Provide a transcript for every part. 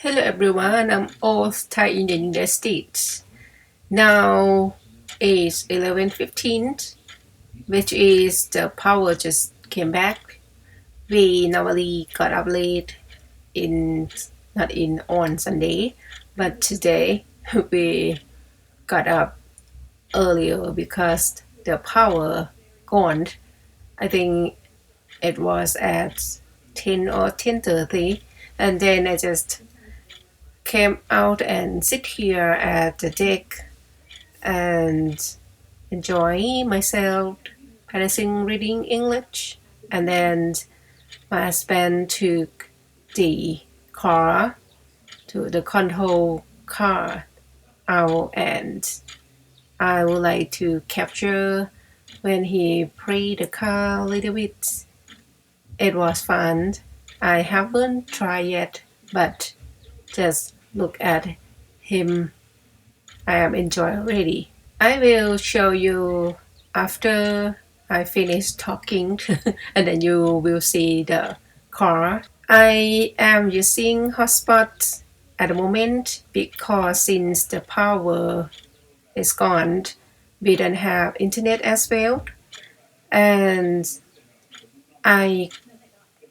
Hello everyone, I'm Thai in the United States. Now is 11:15, which is the power just came back. We normally got up late in not in on Sunday, but today we got up earlier because the power gone. I think it was at 10 or 10:30, and then I just came out and sit here at the deck and enjoy myself practicing reading English. And then my husband took the car to the control car out, and I would like to capture when he played the car a little bit. It was fun. I haven't tried yet, but just look at him. I am enjoying already. I will show you after I finish talking and then you will see the car. I am using hotspot at the moment because since the power is gone, we don't have internet as well. And I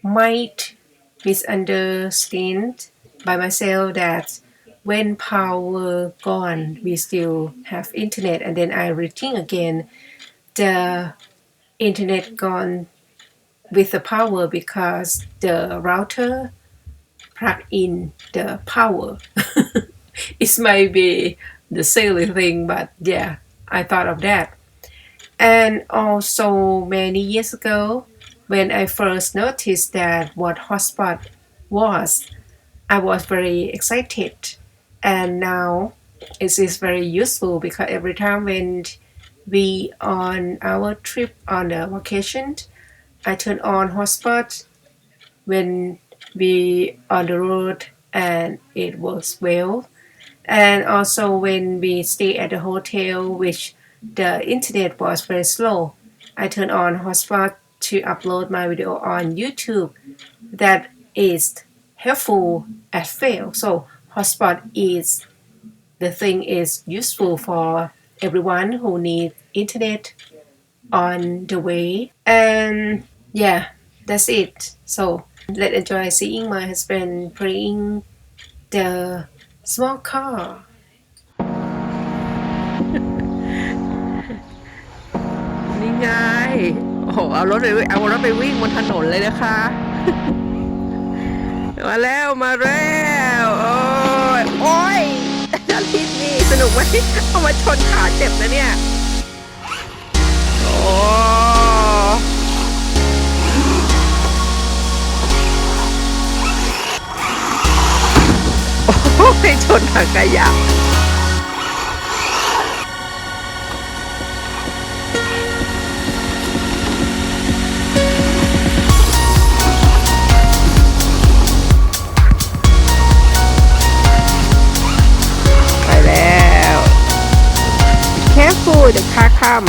might misunderstand by myself that when power gone, we still have internet, and then I rethink again, the internet gone with the power because the router plug in the power. It might be the silly thing, but yeah, I thought of that. And also many years ago, when I first noticed that what hotspot was, I was very excited. And now it is very useful because every time when we on our trip on the vacation, I turn on hotspot when we on the road and it works well. And also when we stay at the hotel, which the internet was very slow, I turn on hotspot to upload my video on YouTube. That is helpful as well. So hotspot is the thing is useful for everyone who needs internet on the way. And yeah, that's it. So let's enjoy seeing my husband playing the small car. นี่ไงโอ้โหเอารถไปวิ่งบนถนนเลยนะคะ มาแล้วโอ้ยอาทิตย์นี้สนุกไหมเอามาชนขาเจ็บนะเนี่ยโอ้ชนถังขยะCareful the car come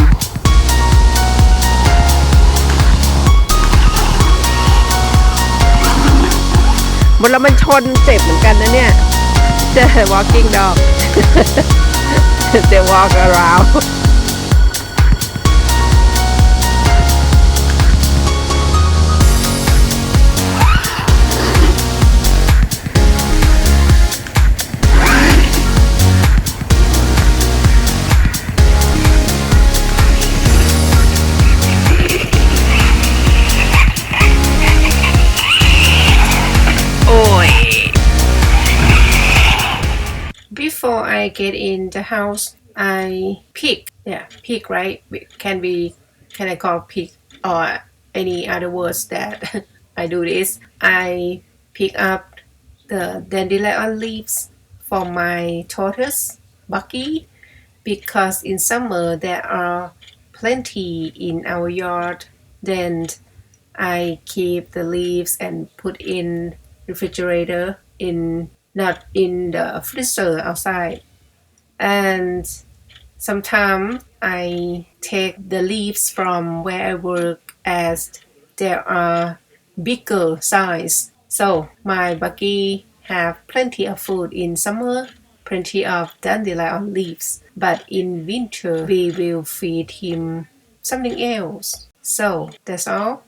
หมดแล้วมันชนเจ็บเหมือนกันนะเนี่ย The walking dog They walk around Before I get in the house, I pick, right? Can I call pick or any other words that I do this? I pick up the dandelion leaves for my tortoise, Bucky, because in summer there are plenty in our yard. Then I keep the leaves and put in refrigerator not in the freezer outside. And sometimes I take the leaves from where I work as there are bigger size. So my Bucky have plenty of food in summer, plenty of dandelion leaves, but in winter we will feed him something else. So that's all.